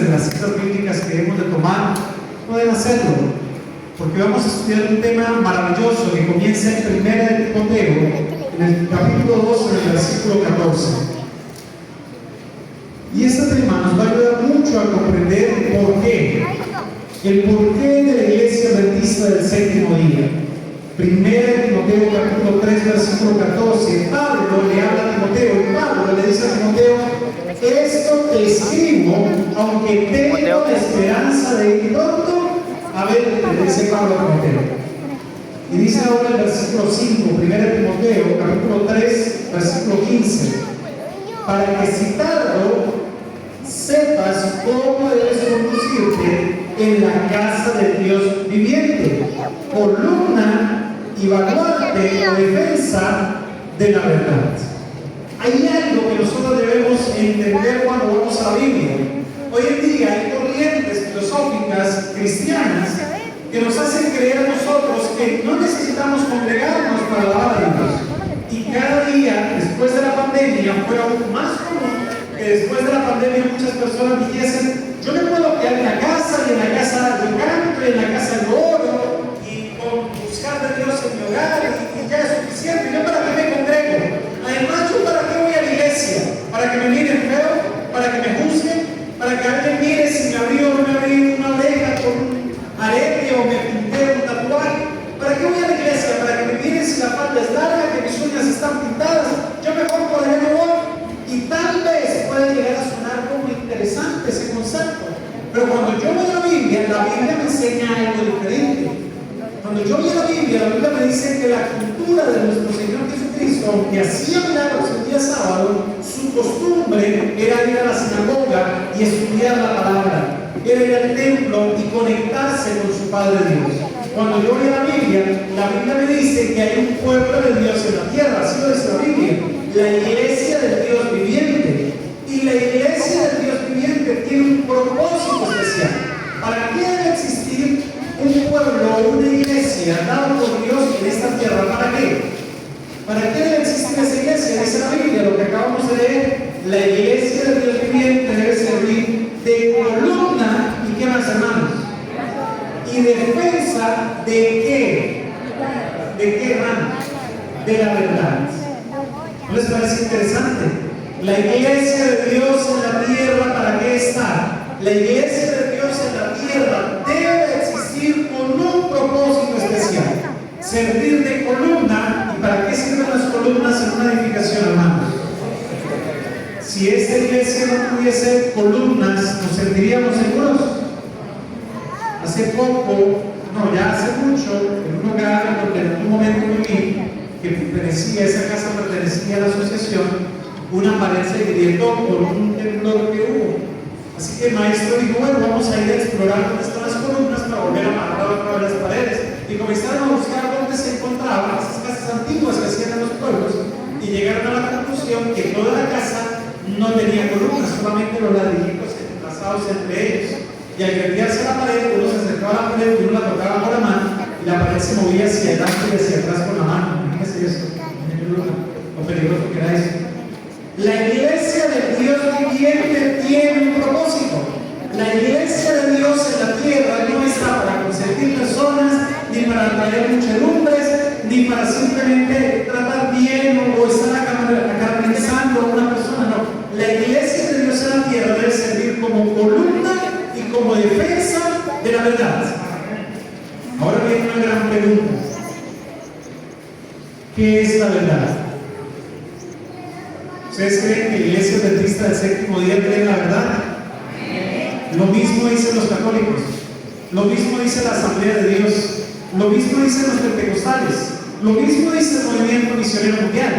desde las citas bíblicas que hemos de tomar, pueden hacerlo, porque vamos a estudiar un tema maravilloso que comienza en 1 de Timoteo, en el capítulo 2, en el versículo 14. Y este tema nos va a ayudar mucho a comprender por qué, el porqué de la iglesia adventista del séptimo día. 1 de Timoteo capítulo 3 versículo 14, Pablo le habla a Timoteo y Pablo le dice a Timoteo: esto te escribo, aunque tengo la esperanza de ir pronto a ver, le dice Pablo a Timoteo. Y dice ahora el versículo 5, 1 de Timoteo capítulo 3 versículo 15, para que si tardo sepas cómo debes conducirte en la casa del Dios viviente, columna y baluarte o defensa de la verdad. Hay algo que nosotros debemos entender cuando vamos a la Biblia. Hoy en día hay corrientes filosóficas cristianas que nos hacen creer a nosotros que no necesitamos congregarnos para alabar a Dios. Y cada día, después de la pandemia, fue aún más común que después de la pandemia muchas personas dijesen: yo me puedo quedar en la casa, y en la casa yo canto, y en la casa yo oro, y con buscar de Dios en mi hogar, y ya es suficiente. ¿Yo para qué me congrego? Además, ¿yo para qué voy a la iglesia? ¿Para que me miren feo? ¿Para que me juzguen? ¿Para que alguien mire si me abrí o no me abrí una oreja con un arete o me pinté un tatuaje? ¿Para qué voy a la iglesia? ¿Para que me miren si la falda es larga, que mis uñas están pintadas? Yo mejor por allá no voy. Y tal vez puede llegar a sonar como interesante ese concepto, pero cuando yo voy a la Biblia me enseña algo diferente. Cuando yo voy a la Biblia me dice que la cultura de nuestro Señor Jesucristo, aunque hacía milagros el día sábado, su costumbre era ir a la sinagoga y estudiar la palabra, era ir al templo y conectarse con su Padre Dios. Cuando yo voy a la Biblia me dice que hay un pueblo de Dios en la tierra, así lo dice la Biblia, la iglesia del Dios viviente. Y la iglesia del Dios viviente tiene un propósito especial. ¿Para qué debe existir un pueblo o una iglesia dado por Dios en esta tierra? ¿Para qué? ¿Para qué debe existir esa iglesia? Dice la Biblia, lo que acabamos de leer: la iglesia del Dios viviente debe servir de columna, ¿y qué más, hermanos? Y defensa ¿de qué? ¿De qué, hermanos? De la verdad. ¿No les parece interesante? La iglesia de Dios en la tierra, ¿para qué está? La iglesia de Dios en la tierra debe existir con un propósito especial: servir de columna. ¿Y para qué sirven las columnas en una edificación, hermanos? Si esta iglesia no tuviese columnas, ¿nos sentiríamos seguros? Hace poco, ya hace mucho, en un hogar donde en un momento viví, esa casa pertenecía a la asociación, una pared se agrietó por un temblor que hubo. Así que el maestro dijo: bueno, vamos a ir a explorar dónde están las columnas para volver a amarrar otra vez las paredes. Y comenzaron a buscar dónde se encontraban esas casas antiguas que hacían en los pueblos, y llegaron a la conclusión que toda la casa no tenía columnas, solamente los ladrillitos entrelazados entre ellos. Y al golpearse la pared, uno se acercaba a la pared y uno la tocaba con la mano, y la pared se movía hacia adelante y hacia atrás con la mano. ¿Qué es eso? Lo peligroso que era eso. La iglesia del Dios viviente tiene un propósito. La iglesia de Dios en la tierra no está para consentir personas, ni para atraer muchedumbres, ni para simplemente tratar bien o estar acarnizando a una persona. No. La iglesia de Dios en la tierra debe servir como columna y como defensa de la verdad. Ahora viene una gran pregunta: ¿qué es la verdad? ¿Ustedes creen que la iglesia adventista del séptimo día cree la verdad? Lo mismo dicen los católicos, lo mismo dice la Asamblea de Dios, lo mismo dicen los pentecostales, lo mismo dice el movimiento misionero mundial.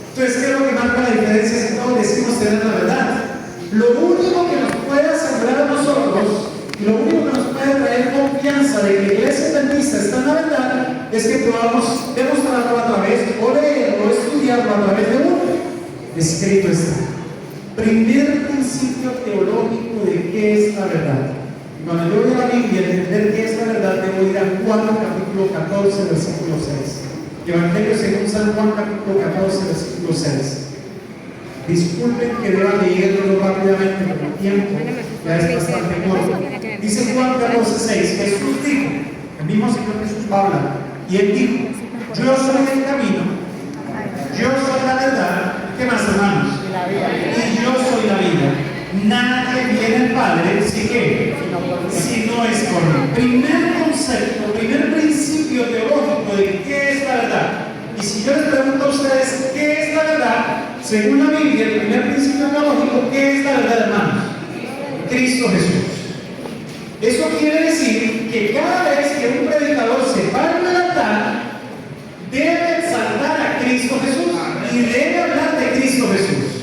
Entonces, ¿qué es lo que marca la diferencia si todos decimos tener la verdad? Lo único que nos puede asegurar a nosotros, y lo único que nos puede traer confianza de que la iglesia adventista está en la verdad, es que podamos demostrarlo a través, o leerlo, o estudiarlo a través de uno. Escrito está. Primer principio teológico de qué es la verdad. Y cuando yo voy a la Biblia a entender qué es la verdad, debo ir a Juan capítulo 14, versículo 6. Evangelio según San Juan capítulo 14, versículo 6. Disculpen que deba leerlo rápidamente por el tiempo. ya es bastante corto. Dice Juan 14:6, Jesús dijo, el mismo Señor Jesús va a hablar, y él dijo, yo soy el camino, yo soy la verdad, ¿qué más, hermanos? Y yo soy la vida. Nadie viene al Padre si no es por mí. Primer concepto, primer principio teológico de qué es la verdad. Y si yo les pregunto a ustedes qué es la verdad, según la Biblia, el primer principio teológico, ¿qué es la verdad, hermanos? Cristo Jesús. Eso quiere decir que cada vez que un predicador se para en el altar, debe exaltar a Cristo Jesús y debe hablar de Cristo Jesús.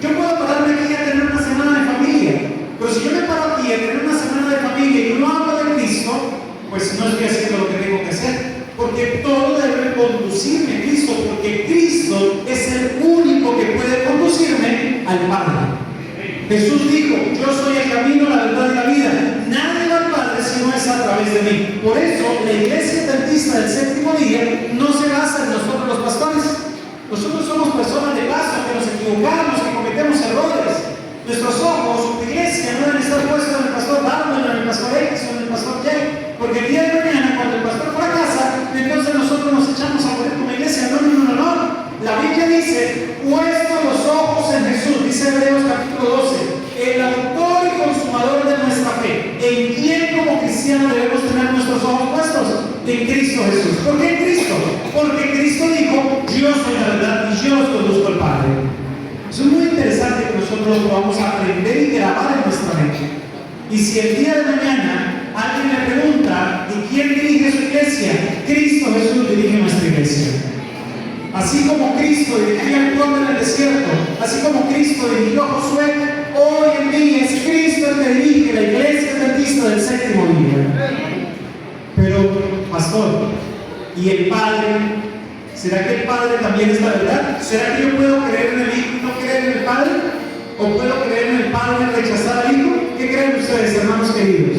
Yo puedo pararme aquí a tener una semana de familia, pero si yo me paro aquí a tener una semana de familia y no hablo de Cristo, pues no estoy haciendo lo que tengo que hacer, porque todo debe conducirme a Cristo, porque Cristo es el único que puede conducirme al Padre. Jesús dijo, yo soy el camino, la verdad y la vida. Nadie va al Padre si no es a través de mí. Por eso, la Iglesia Adventista del Séptimo Día no se basa en nosotros los pastores. Nosotros somos personas de paso, que nos equivocamos, que cometemos errores. Nuestros ojos de iglesia no deben estar puestos en el pastor Darwin, en el pastor X o en el pastor Y, porque el día de mañana, cuando el pastor fracasa, entonces nosotros nos echamos a poner como iglesia. No. La Biblia dice, puesto los ojos en Jesús, dice Hebreos capítulo 12, el autor y consumador de nuestra fe. ¿En quién como cristianos debemos tener nuestros ojos puestos? En Cristo Jesús. ¿Por qué en Cristo? Porque Cristo dijo, yo soy la verdad y yo os conduzco al Padre. Eso es muy interesante que nosotros lo vamos a aprender y grabar en nuestra mente. Y si el día de mañana alguien me pregunta, ¿y quién dirige su iglesia? Cristo Jesús dirige nuestra iglesia. Así como Cristo dirigió al pueblo en el desierto, así como Cristo dirigió a Josué, hoy en día es Cristo el que dirige la Iglesia Adventista del Séptimo Día. Pero, pastor, ¿y el Padre? ¿Será que el Padre también es la verdad? ¿Será que yo puedo creer en el Hijo y no creer en el Padre? ¿O puedo creer en el Padre y rechazar al Hijo? ¿Qué creen ustedes, hermanos queridos?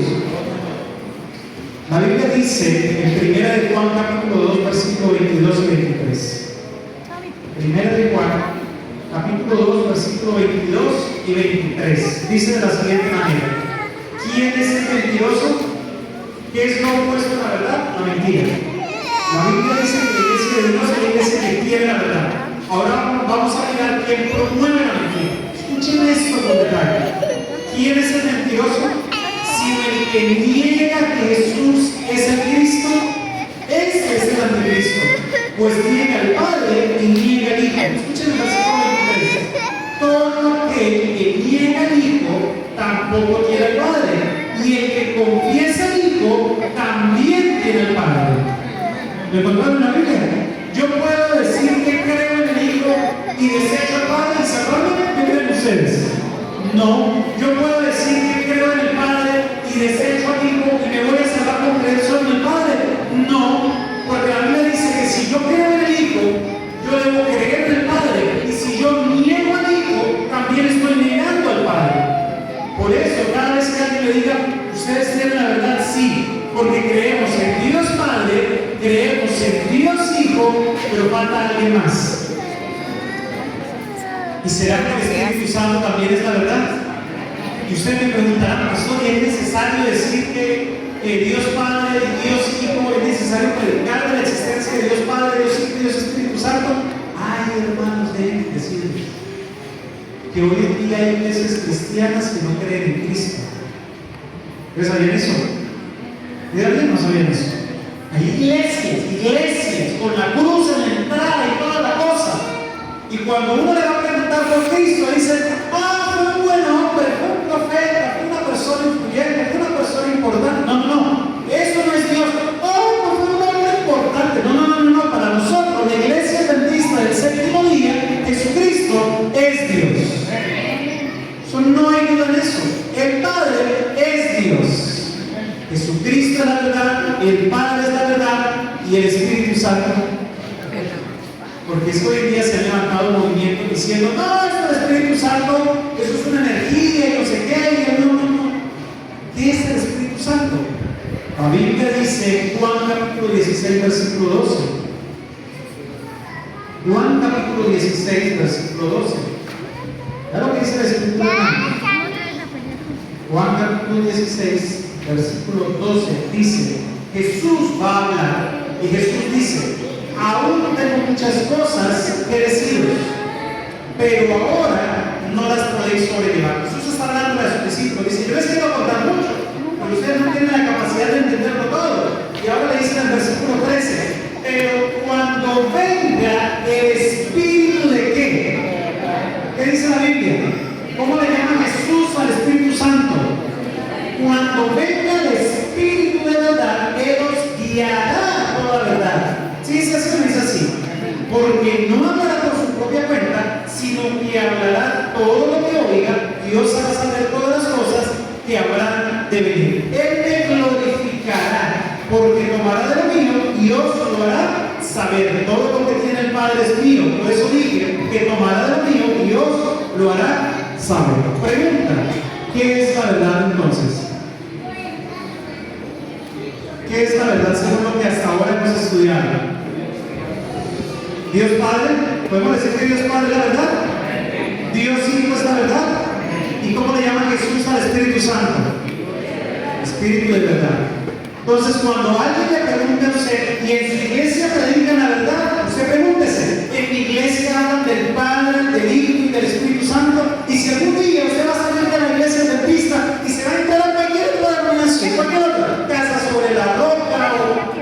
La Biblia dice en 1 de Juan capítulo 2, versículo 22 y 23. Primera de Juan, capítulo 2, versículo 22 y 23. Dice de la siguiente manera: ¿quién es el mentiroso? ¿Qué es lo opuesto a la verdad? La mentira. La Biblia dice que la iglesia de Dios es la iglesia que tiene la verdad. Ahora vamos a mirar quién promueve la mentira. Escuchen esto con detalle. ¿Quién es el mentiroso? Sino el que niega que Jesús es el Cristo. Este es el anticristo, pues niega al Padre y niega al Hijo. Escuchen el versículo 23. Todo aquel que niega al Hijo tampoco tiene al Padre, y el que confiesa al Hijo también tiene al Padre. ¿Me encontraron en la Biblia? Yo puedo decir que creo en el Hijo y desecho al Padre y salvarme. ¿Qué creen ustedes? No. Yo puedo decir que creo en el Padre y desecho al Hijo y me voy a salvar con creer solo en el Padre. No, porque la Biblia dice que si yo creo en el Hijo, yo debo creer en el Padre, y si yo niego al Hijo, también estoy negando al Padre. Por eso, cada vez que alguien me diga, ustedes tienen la verdad, sí, porque creemos en Dios Padre, creemos en Dios Hijo, pero falta alguien más. ¿Y será que el Espíritu Santo también es la verdad? Y usted me preguntará, pastor, ¿es necesario decir que Dios Padre y Dios Hijo, es necesario predicar de la existencia de Dios Padre, Dios Hijo y Dios Espíritu Santo? Ay, hermanos, deben decirles que hoy en día hay iglesias cristianas que no creen en Cristo. ¿Ustedes sabían eso? ¿Sabían o no sabían eso? Hay iglesias con la cruz en la entrada y toda la cosa. Y cuando uno le va a preguntar por Cristo, dice, fue un buen hombre, fue un profeta, fue una persona influyente, fue una persona importante. No, eso no es Dios. Fue un hombre importante. No, para nosotros, la iglesia adventista del séptimo día, Jesucristo es Dios. Eso no hay duda en eso. El Padre es Dios. Jesucristo es la verdad, el Padre es la verdad y el Espíritu Santo. Porque hoy en día se ha levantado un movimiento diciendo, no, eso es el Espíritu Santo, eso es una energía y no sé qué, y no. ¿Qué es el Espíritu Santo? La Biblia dice, Juan capítulo 16, versículo 12. Juan capítulo 16, versículo 12. ¿Ya lo que dice el Espíritu Santo? Juan capítulo 16, versículo 12, dice, Jesús va a hablar y Jesús dice, aún tengo muchas cosas que deciros, pero ahora no las podéis sobrellevar. Jesús está hablando a sus discípulos, dice, yo les quiero contar mucho, pero ustedes no tienen la capacidad de entenderlo todo. Y ahora le dice en el versículo 13, pero cuando venga el Espíritu de ¿qué? ¿Qué dice la Biblia? ¿Cómo le llama Jesús al Espíritu Santo? Cuando venga el Espíritu de verdad, Él os guiará a toda verdad. ¿Sí dice así o no dice así? Porque no hablará por su propia cuenta, sino que hablará todo lo que oiga, y os hará saber todas las cosas que habrán de venir. Él me glorificará, porque tomará de lo mío y os lo hará saber. Todo lo que tiene el Padre es mío. Por eso dije que tomará de lo mío y os lo hará saber. Pregunta, ¿qué es la verdad entonces? ¿Qué es la verdad según lo que hasta ahora hemos estudiado? Dios Padre, ¿podemos decir que Dios Padre es la verdad? Dios Hijo es la verdad. ¿Y cómo le llama Jesús al Espíritu Santo? Espíritu de verdad. Entonces, cuando alguien le pregunte a usted, y en su iglesia predican la verdad, usted pregúntese, en mi iglesia hablan del Padre, del Hijo y del Espíritu Santo, y si algún día usted va a salir de la iglesia adventista y se va a enterar cualquier otra denominación, cualquier otra, casa sobre la roca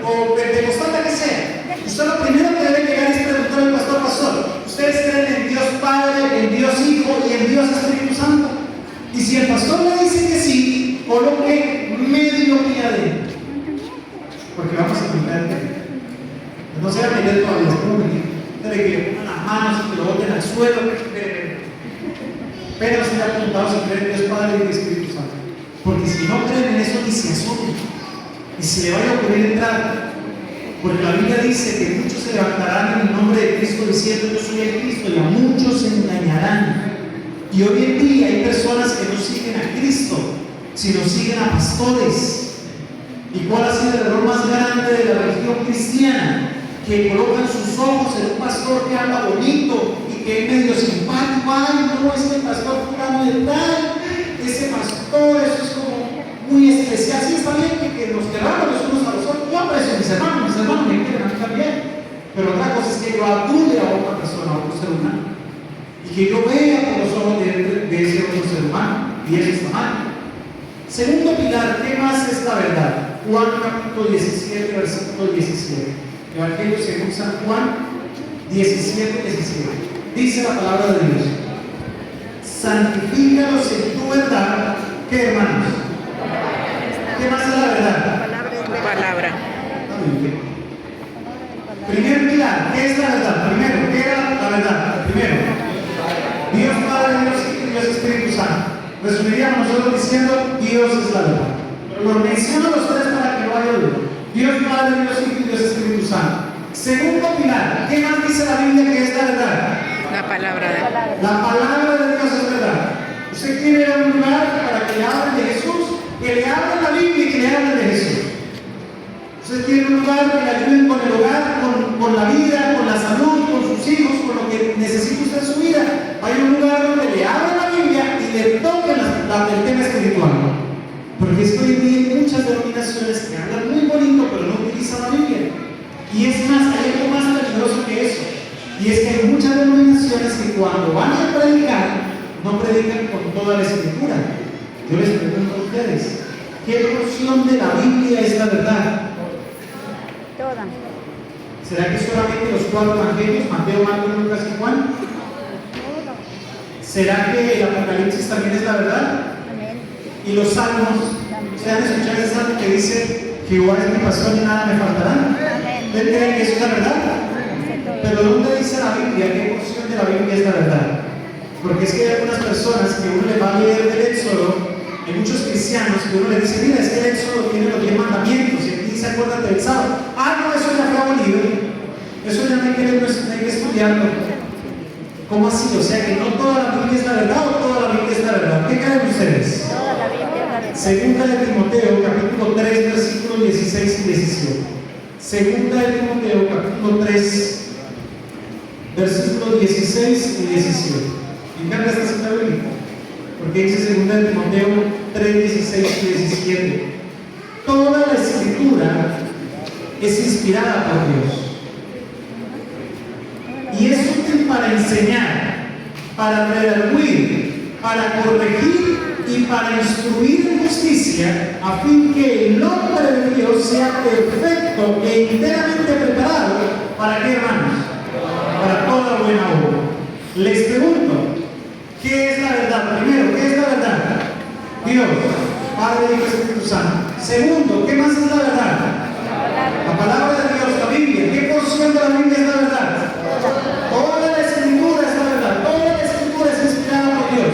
o pentecostal, la que sea, usted lo primero que debe llegar es preguntar al pastor, ¿ustedes creen en Dios Padre, en Dios Hijo y en Dios Espíritu Santo? Y si el pastor le dice que sí, coloque medio pie adentro. Porque vamos a explicar el tema. No se va a meter todavía, debe que pongan las manos y que lo boten al suelo. Pero se le ha preguntado si creen en Dios Padre y Espíritu Santo. Porque si no creen en eso, ni se asomen. Y se le vaya a ocurrir entrar. Porque la Biblia dice que muchos se levantarán en el nombre de Cristo diciendo yo soy el Cristo, y a muchos se engañarán. Y hoy en día hay personas que no siguen a Cristo, sino siguen a pastores. ¿Y cuál ha sido el error más grande de la religión cristiana? Que colocan sus ojos en un pastor que habla bonito y que es medio simpático. Ay, no, este pastor fulano de tal, ese pastor, eso es como muy especial. Sí, está bien que nos queramos los unos a los otros. Yo aprecio a mis hermanos me quieren a mí también. Pero otra cosa es que yo adule a otra persona, a otro ser humano, y que yo vea por los ojos de ese otro ser humano, y eso está mal. Segundo pilar, ¿qué más es la verdad? Juan capítulo 17, versículo 17. Evangelio según San Juan 17, 17. Dice la palabra de Dios: santifícalos en tu verdad. ¿Qué, hermanos? ¿Qué más es la verdad? Palabra. Primer pilar, ¿qué es la verdad? Primero, ¿qué era la verdad? Primero, Dios Padre, Dios Hijo y Dios Espíritu Santo. Resumiríamos nosotros diciendo Dios es la verdad. Pero lo menciono a los tres para que no haya duda. Dios Padre, Dios Hijo y Dios Espíritu Santo. Segundo pilar, ¿qué más dice la Biblia que es la verdad? La palabra de Dios. La palabra de Dios es verdad. Usted quiere ir a un lugar para que le hablen de Jesús, que le hablen la Biblia y que le hablen de Jesús. Usted quiere un lugar que le ayuden con el hogar, con la vida, con la salud, con sus hijos, con lo que necesita usted en su vida. Hay un lugar donde le hablen la Biblia y le toquen el tema espiritual. Porque es que hoy en día hay muchas denominaciones que hablan muy bonito, pero no utilizan la Biblia. Y es más, hay algo más peligroso que eso. Y es que hay muchas denominaciones que cuando van a predicar, no predican con toda la escritura. Yo les pregunto a ustedes, ¿qué porción de la Biblia es la verdad? Toda. ¿Será que solamente los 4 evangelios, Mateo, Marcos, Lucas y Juan? ¿Será que el Apocalipsis también es la verdad? Amén. ¿Y los salmos? ¿Ustedes han escuchado ese salmo que dice, Jehová es mi pastor y nada me faltará? Amén. ¿Ustedes creen que eso es la verdad? Pero ¿dónde dice la Biblia? ¿Qué porción de la Biblia es la verdad? Porque es que hay algunas personas que uno le va a leer del Éxodo, hay muchos cristianos que uno le dice, mira, es que el Éxodo tiene los 10 mandamientos, y aquí dice, acuérdate del sábado. Ah, no, eso ya fue abolido. Eso ya no hay que estudiarlo. ¿Cómo así? O sea que no toda la Biblia es la verdad, o toda la Biblia es la verdad. ¿Qué creen ustedes? Toda la Biblia es la verdad. Segunda de Timoteo, capítulo 3, versículos 16 y 17. Segunda de Timoteo, capítulo 3, versículos 16 y 17. Me encanta esta cita bíblica, porque dice segunda de Timoteo 3, 16 y 17. Toda la escritura es inspirada por Dios y es útil para enseñar, para redarguir, para corregir y para instruir en justicia, a fin que el hombre de Dios sea perfecto e enteramente preparado. ¿Para qué, hermanos? Para toda buena obra. Les pregunto, ¿qué es la verdad? Primero, ¿qué es la verdad? Dios, Padre, Hijo y Espíritu Santo. Segundo, ¿qué más es la verdad? La palabra de Dios, la Biblia. ¿Qué porción de la Biblia es la verdad? Toda la escritura es la verdad. Toda la escritura es inspirada por Dios.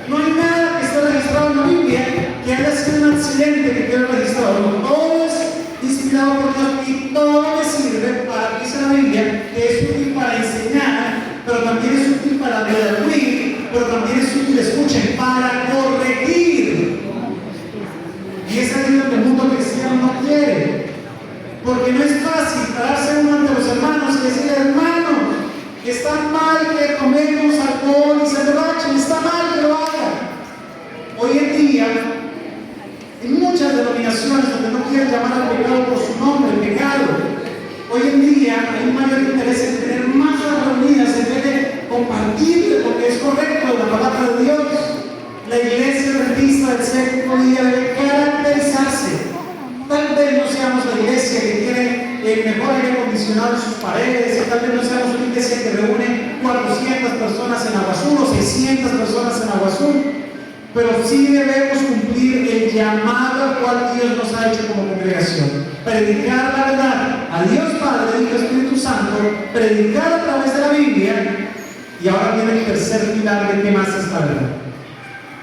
No hay nada que esté registrado en la Biblia que haya sido un accidente que quede registrado. No, todo es inspirado por Dios y todo me sirve para, dice la Biblia, que es útil para enseñar, pero también es útil para redarguir, pero también es útil, escuchen, para corregir. Y es ahí donde el mundo cristiano no quiere. Porque no es fácil pararse uno ante los hermanos y decirle, hermano, está mal que comemos alcohol y se emborrachen, está mal que lo hagan. Hoy en día, en muchas denominaciones donde no quieren llamar al pecado por su nombre, el pecado, hoy en día hay un mayor interés en tener más reunidas en vez de compartir lo que es correcto de la palabra de Dios. La iglesia adventista del séptimo día debe caracterizarse. Tal vez no seamos la iglesia que tiene el mejor aire acondicionado en sus paredes, y tal vez no seamos una iglesia que reúne 400 personas en Agua Azul o 600 personas en Agua Azul, pero sí debemos cumplir el llamado al cual Dios nos ha hecho como congregación: predicar la verdad a Dios Padre, Hijo y Espíritu Santo, predicar a través de la Biblia. Y ahora viene el tercer pilar de qué más es la verdad.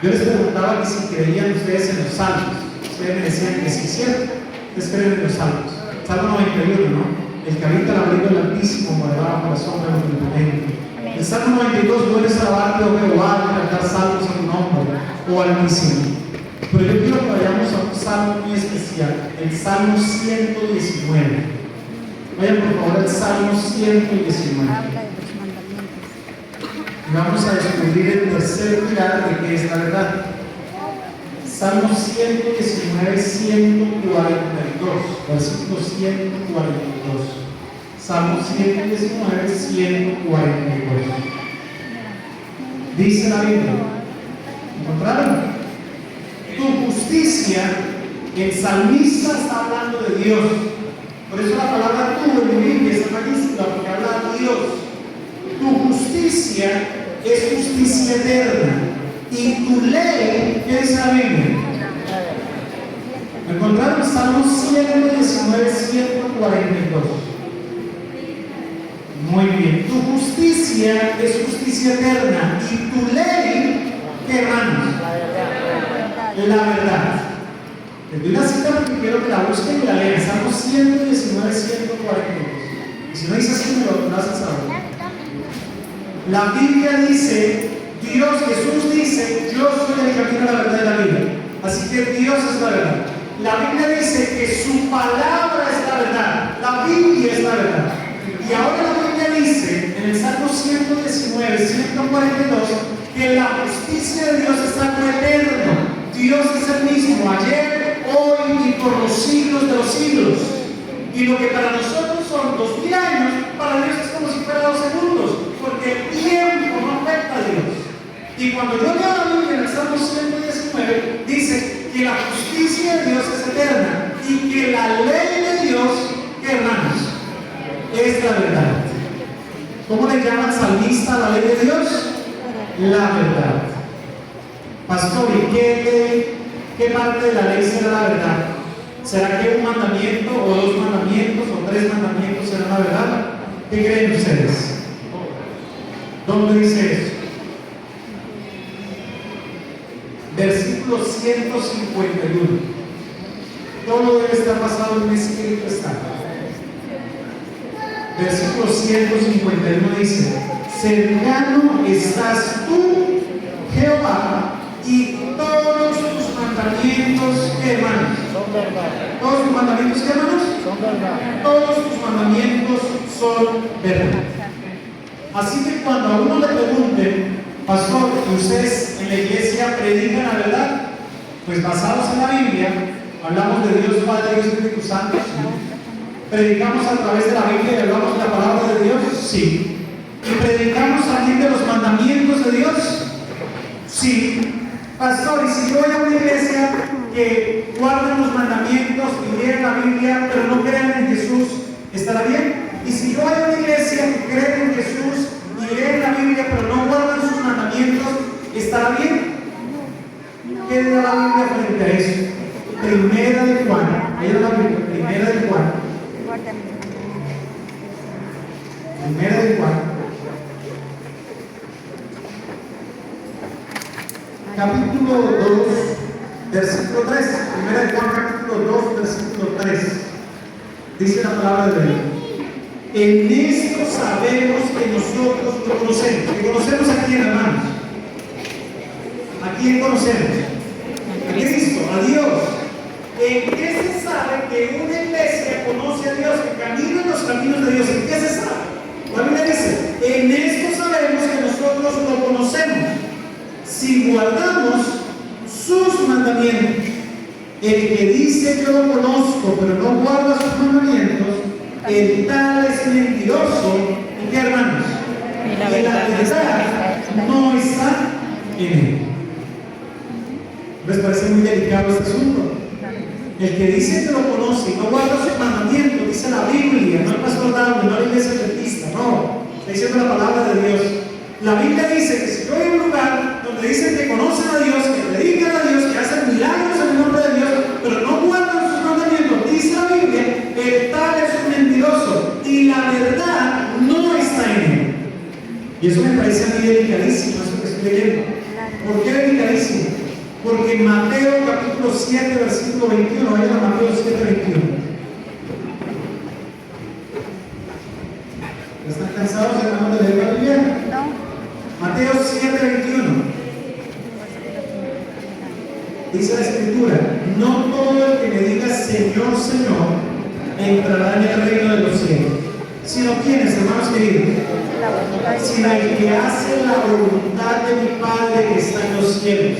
Yo les preguntaba que si creían ustedes en los salmos. Ustedes me decían que sí, ¿cierto? Ustedes creen en los salmos. Salmo 91, ¿no? El que habita el abrigo del Altísimo morará bajo la sombra del Omnipotente. El Salmo 92, no eres alabarte, oh Jehová, y cantar salmos a tu nombre, oh Altísimo. Pero yo quiero que vayamos a un salmo muy especial, el Salmo 119. Vayan por favor al Salmo 119. Y vamos a descubrir el tercer pilar de qué es la verdad. Salmo 119, 142, versículo 142. Salmo 119, 142. Dice la Biblia, ¿encontraron? Tu justicia, el salmista está hablando de Dios. Por eso la palabra tú en mi Biblia es mayúscula, porque habla de Dios. Tu justicia es justicia eterna. Y tu ley, ¿qué dice la Biblia? Encontraron Salmo 119, 142. Muy bien. Tu justicia es justicia eterna. Y tu ley, ¿qué, hermanos? La verdad. Les doy una cita porque quiero que la busquen y la lean. Salmo 119, 142. Y si no dice así, me lo haces saber. La Biblia dice, Dios, Jesús dice, yo soy el camino, la verdad y la vida. Así que Dios es la verdad. La Biblia dice que su palabra es la verdad. La Biblia es la verdad. Y ahora la Biblia dice, en el Salmo 119, 142, que la justicia de Dios es algo eterno. Dios es el mismo ayer, hoy y por los siglos de los siglos. Y lo que para nosotros son 2000 años, para Dios es como si fuera 2 segundos, porque el tiempo no afecta a Dios. Y cuando yo leo la Biblia en el Salmo 119, dice que la justicia de Dios es eterna y que la ley de Dios, ¿qué, hermanos? Es la verdad. ¿Cómo le llama el salmista a la ley de Dios? La verdad. Pastor, ¿y qué parte de la ley será la verdad? ¿Será que un mandamiento o 2 mandamientos o 3 mandamientos será la verdad? ¿Qué creen ustedes? ¿Dónde dice eso? Versículo 151. Todo debe estar basado en escrito está. Versículo 151 dice: cercano estás tú, Jehová, y todos tus mandamientos, ¿qué, hermanos? Son verdad. ¿Todos tus mandamientos, qué, hermanos? Son verdad. Todos tus mandamientos son verdad. Así que cuando a uno le pregunten, pastor, ¿ustedes en la iglesia predican la verdad? Pues basados en la Biblia, hablamos de Dios Padre y Dios Espíritu Santo. ¿Sí? ¿Predicamos a través de la Biblia y hablamos de la palabra de Dios? Sí. ¿Y predicamos también de los mandamientos de Dios? Sí. Pastor, y si yo voy a una iglesia que guardan los mandamientos y leen la Biblia, pero no creen en Jesús, ¿estará bien? Y si yo voy a una iglesia que cree en Jesús y leen la Biblia, pero no guardan sus mandamientos, ¿estará bien? ¿Qué da la Biblia frente a eso? Primera de Juan. Ahí está la Biblia. Primera de Juan. Primera de Juan. Capítulo 2, versículo 3. Primera de Juan, capítulo 2, versículo 3. Dice la palabra de Dios. En esto sabemos que nosotros lo conocemos. ¿Que conocemos a quién, hermanos? ¿A quién conocemos? A Cristo, a Dios. ¿En qué se sabe que una iglesia conoce a Dios, que camina en los caminos de Dios? ¿En qué se sabe? La Biblia dice, en esto sabemos que nosotros lo conocemos, si guardamos sus mandamientos. El que dice yo lo conozco, pero no guarda sus mandamientos, el tal es mentiroso. ¿Y qué, hermanos? Y la verdad no está en él. ¿Les parece muy delicado este asunto? El que dice que lo conoce y no guarda sus mandamientos, dice la Biblia, no el pastor Darwin, no la iglesia adventista, no, está diciendo la palabra de Dios. La Biblia dice que si yo voy a un lugar donde dicen que conocen a Dios, que predican a Dios, que hacen milagros en el nombre de Dios, pero no guardan sus mandamientos, dice la Biblia, el tal es un mentiroso y la verdad no está en él. Y eso me parece a mí delicadísimo, eso que estoy leyendo. ¿Por qué delicadísimo? Porque en Mateo capítulo 7, versículo 21, vayan a Mateo 7, 21. ¿Están cansados, hermanos, de leer la Biblia? No. Mateo 7, 21. Dice la Escritura, no todo el que me diga Señor, Señor, entrará en el reino de los cielos, sino quienes, hermanos queridos, sino el que hace la voluntad de mi Padre que está en los cielos,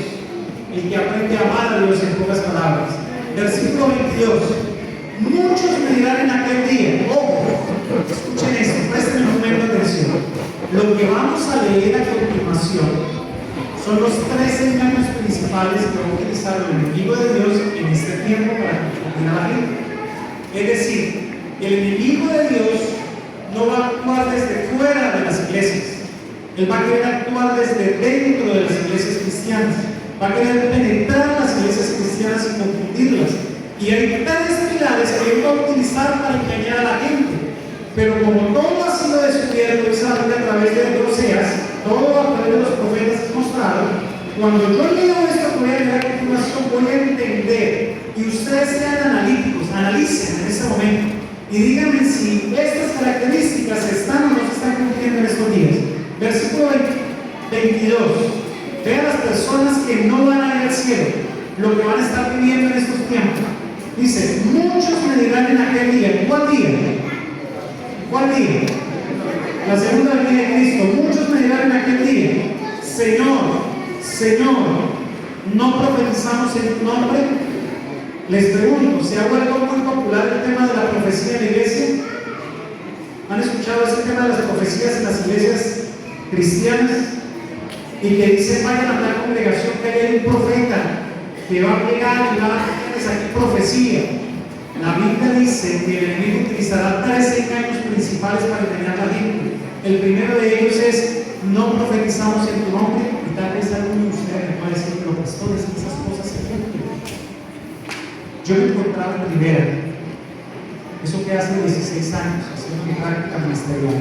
el que aprende a amar a Dios, en pocas palabras. Versículo 22. Muchos me dirán en aquel día, ojo, escuchen esto, presten un momento de atención. Lo que vamos a leer a continuación son los tres engaños principales que va a utilizar el enemigo de Dios en este tiempo para confundir a la gente. Es decir, el enemigo de Dios no va a actuar desde fuera de las iglesias, él va a querer actuar desde dentro de las iglesias cristianas. Va a querer penetrar las iglesias cristianas y confundirlas. Y hay tres pilares que él va a utilizar para engañar a la gente. Pero como todo ha sido descubierto, dice la Biblia a través de Oseas, todo a través de los profetas es mostrado, cuando yo leo esto que voy a leer a continuación, voy a entender. Y ustedes sean analíticos, analicen en ese momento. Y díganme si estas características se están o no se están cumpliendo en estos días. Versículo 22. Vean las personas que no van a ir al cielo, lo que van a estar viviendo en estos tiempos. Dice, muchos me dirán en aquel día. ¿Cuál día? ¿Cuál día? La segunda venida de Cristo. Muchos me dirán en aquel día, Señor, Señor, ¿no profetizamos en tu nombre? Les pregunto, ¿se ha vuelto muy popular el tema de la profecía en la iglesia? ¿Han escuchado ese tema de las profecías en las iglesias cristianas? Y que dicen, vayan a la congregación que hay un profeta que va a llegar y va a darles aquí profecía. La Biblia dice que el enemigo utilizará tres engaños principales para engañar a la gente. El primero de ellos es, no profetizamos en tu nombre. Y tal vez alguno de ustedes me puede decir, pero pastores, esas cosas se cumplen. Yo me encontraba en Rivera, eso que hace 16 años, haciendo mi práctica ministerial.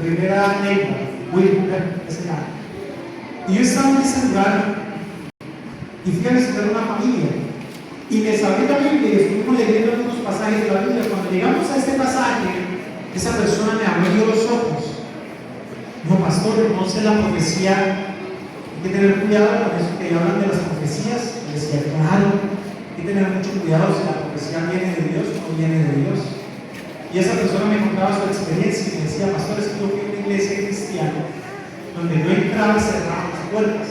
Rivera Neiva, Wilber, ese año. Y yo estaba en ese lugar y fui a visitar una familia y les abrí la Biblia y estuvimos leyendo algunos pasajes de la Biblia. Cuando llegamos a este pasaje, esa persona me abrió los ojos. Dijo, pastor, no sé la profecía, hay que tener cuidado con eso que hablan de las profecías. Y decía, claro, hay que tener mucho cuidado si la profecía viene de Dios o no viene de Dios. Y esa persona me contaba su experiencia y me decía, pastor, es que yo fui a una iglesia cristiana donde yo entraba y cerraba las puertas.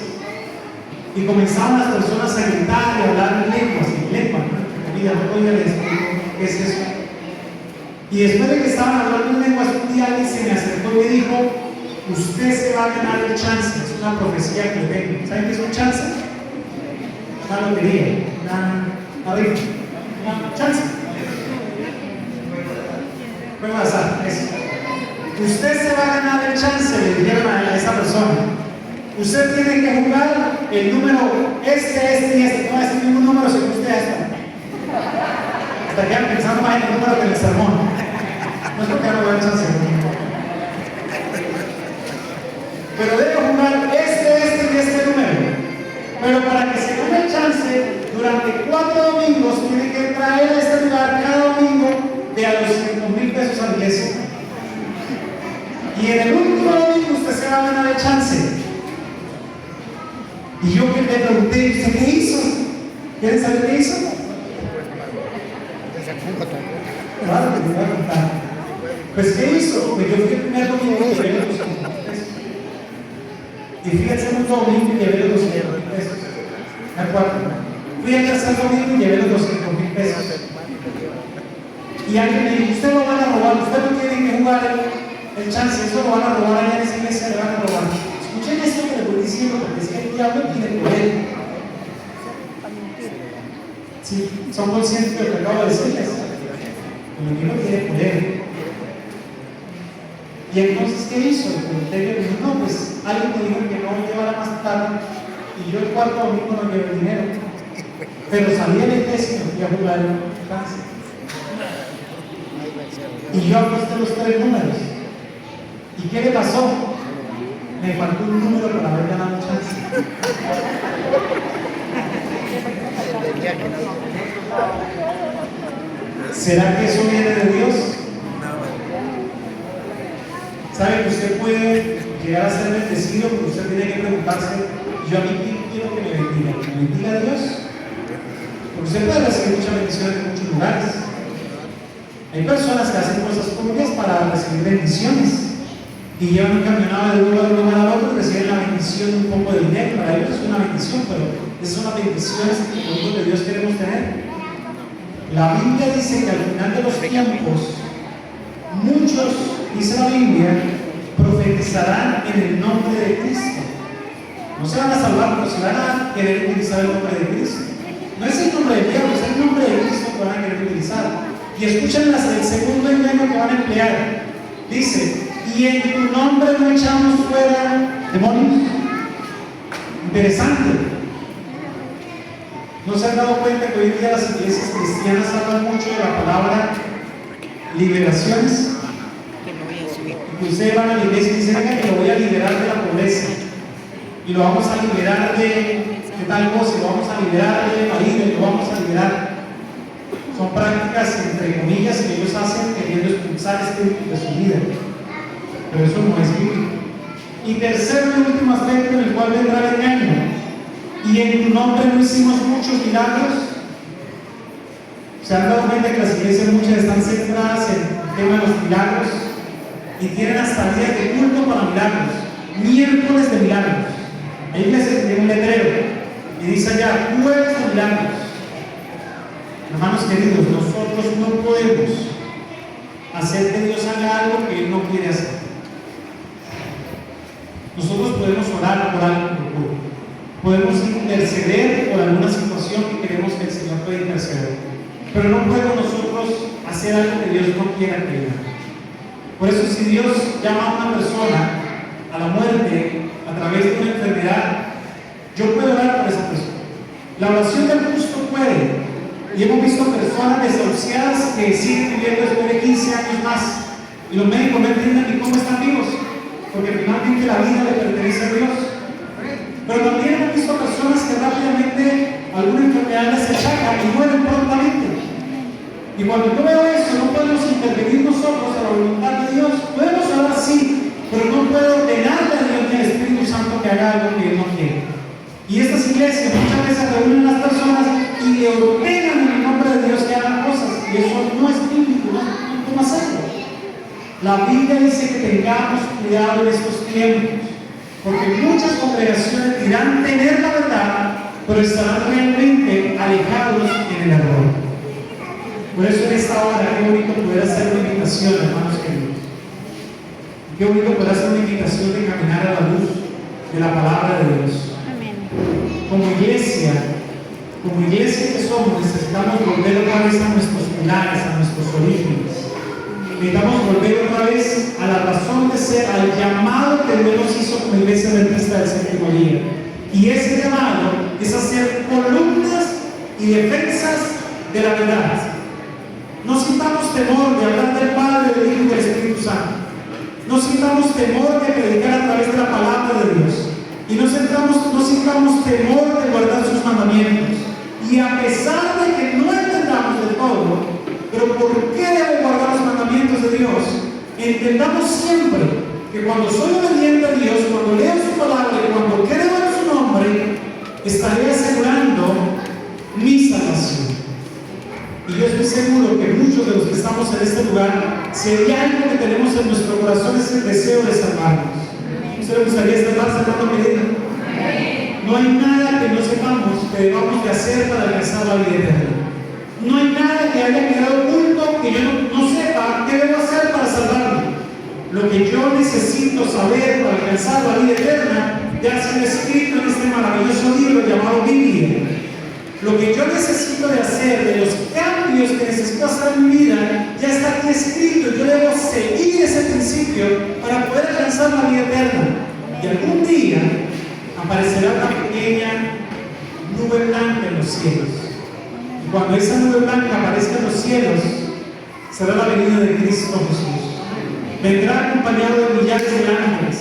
Y comenzaban las personas a gritar y a hablar en lenguas, no podía les explico qué es eso. Y después de que estaban hablando en lenguas, un día alguien se me acercó y me dijo: usted se va a ganar el chance. Es una profecía que tengo. ¿Saben qué es un chance? Una lotería, una rifa, una chance. Puede pasar, eso. Usted se va a ganar el chance, le dijeron a esa persona. Usted tiene que jugar el número este y este. No va a decir ningún número si usted está. Hasta quedan pensando más en el número que en el sermón. No es porque no voy a dar chance. Pero debe jugar este y este número. Pero para que se gane el chance, durante 4 domingos tiene que traer a este lugar cada domingo de a los 5,000 pesos a la iglesia. Y en el último domingo usted se va a ganar el chance. Y yo que le pregunté: ¿usted qué hizo? ¿Quieren saber qué hizo? Claro que te voy a contar. Pues ¿qué hizo? Pues yo fui el primer domingo y llevé los 200 pesos. Y fui al segundo domingo y llevé los 200 pesos. ¿De acuerdo? Fui al tercer domingo y llevé los 200,000 pesos. Y alguien me dijo: usted lo van a robar, usted no tiene que jugar el chance, eso lo van a robar allá en esa iglesia, le van a robar. Escuchen esto que le voy diciendo, porque es que el diablo tiene poder. Sí, son conscientes de lo que acabo de decirles. El diablo tiene poder. Y entonces, ¿qué hizo? El dijo: no, pues alguien me dijo que no llevara más tarde, y yo el cuarto domingo no llevé dinero. Pero salí de la iglesia y me fui a jugar en casa. Y yo aposté los 3 números. ¿Y qué le pasó? Me faltó un número para haber ganado chance. ¿Será que eso viene de Dios? ¿Sabe que usted puede llegar a ser bendecido? Pero usted tiene que preguntarse: yo a mí quiero que me bendiga. ¿Que me bendiga Dios? Porque usted puede recibir muchas bendiciones en muchos lugares. Hay personas que hacen cosas propias para recibir bendiciones. Y llevan un camionado de un lugar a otro y reciben la bendición de un poco de dinero. Para ellos es una bendición, pero esas son las bendiciones que nosotros de Dios queremos tener. La Biblia dice que al final de los tiempos, muchos, dice la Biblia, profetizarán en el nombre de Cristo. No se van a salvar, pero se van a querer utilizar el nombre de Cristo. No es el nombre del diablo, es el nombre de Cristo que van a querer utilizar. Y escuchen el segundo engaño que van a emplear. Dice: y en tu nombre no echamos fuera demonios. Interesante. ¿No se han dado cuenta que hoy en día las iglesias cristianas hablan mucho de la palabra liberaciones? Ustedes van a la iglesia y dicen: venga, que lo voy a liberar de la pobreza, y lo vamos a liberar de tal cosa, y lo vamos a liberar de marido, y lo vamos a liberar. Son prácticas, entre comillas, que ellos hacen queriendo expulsar espíritus de su vida. Pero eso no es bíblico. Y tercero y último aspecto en el cual vendrá el engaño: y en tu nombre no hicimos muchos milagros. ¿Se han dado cuenta que las iglesias muchas están centradas en el tema de los milagros? Y tienen hasta días de culto para milagros, miércoles de milagros. Hay iglesias que tienen un letrero y dice allá: jueves de milagros. Hermanos queridos, nosotros no podemos hacer que Dios haga algo que Él no quiere hacer. Nosotros podemos orar por algo que ocurre, podemos interceder por alguna situación que queremos que el Señor pueda interceder, pero no podemos nosotros hacer algo que Dios no quiera que haga. Por eso, si Dios llama a una persona a la muerte a través de una enfermedad, yo puedo orar por esa persona. La oración del justo puede. Y hemos visto personas desahuciadas que siguen viviendo después de 15 años más, y los médicos no entienden ni cómo están vivos, porque finalmente la vida le pertenece a Dios. Pero también hemos visto personas que rápidamente alguna enfermedad les achaca y mueren prontamente. Y cuando yo veo eso, no podemos intervenir nosotros a la voluntad de Dios. Podemos orar sí, pero no puedo ordenarle a Dios ni al Espíritu Santo que haga algo que Él no quiere. Y estas iglesias muchas veces reúnen a las personas y le ordenan en el nombre de Dios que hagan cosas, y eso no es bíblico, no cómo hacerlo. La Biblia dice que tengamos cuidado en estos tiempos. Porque muchas congregaciones dirán tener la verdad, pero estarán realmente alejados en el error. Por eso en esta hora, qué bonito poder hacer una invitación, hermanos queridos. Qué bonito poder hacer una invitación de caminar a la luz de la palabra de Dios. Amén. Como iglesia que somos, necesitamos volver otra vez a nuestros pilares, a nuestros orígenes. Necesitamos volver otra vez a la razón de ser, al llamado que Dios nos hizo como iglesia adventista del séptimo día. Y ese llamado es hacer columnas y defensas de la verdad. No sintamos temor de hablar del Padre, del Hijo y del Espíritu Santo. No sintamos temor de predicar a través de la palabra de Dios. Y no sintamos temor de guardar sus mandamientos. Y a pesar de que no entendamos del todo, pero ¿por qué debo guardar los mandamientos de Dios? Entendamos siempre que cuando soy obediente a Dios, cuando leo su palabra y cuando creo en su nombre, estaré asegurando mi salvación. Y yo estoy seguro que muchos de los que estamos en este lugar, si hay algo que tenemos en nuestro corazón es el deseo de salvarnos. ¿Usted le gustaría salvarse, hermano querido? No hay nada que no sepamos que debamos de hacer para alcanzar la vida eterna. No hay nada que haya quedado oculto que yo no sepa qué debo hacer para salvarme. Lo que yo necesito saber para alcanzar la vida eterna ya ha sido escrito en este maravilloso libro llamado Biblia. Lo que yo necesito de hacer, de los cambios que necesito hacer en mi vida, ya está aquí escrito. Yo debo seguir ese principio para poder alcanzar la vida eterna. Y algún día aparecerá una pequeña nube blanca en los cielos. Y cuando esa nube blanca aparezca en los cielos, será la venida de Cristo Jesús. Vendrá acompañado de millares de ángeles.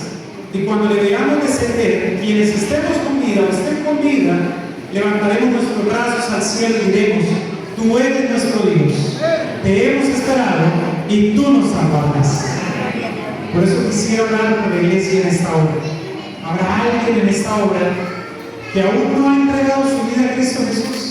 Y cuando le veamos descender, quienes estemos con vida o estén con vida, levantaremos nuestros brazos al cielo y diremos: tú eres nuestro Dios, te hemos esperado y tú nos salvarás. Por eso quisiera hablar con la iglesia en esta hora. ¿Habrá alguien en esta hora que aún no ha entregado su vida a Cristo Jesús?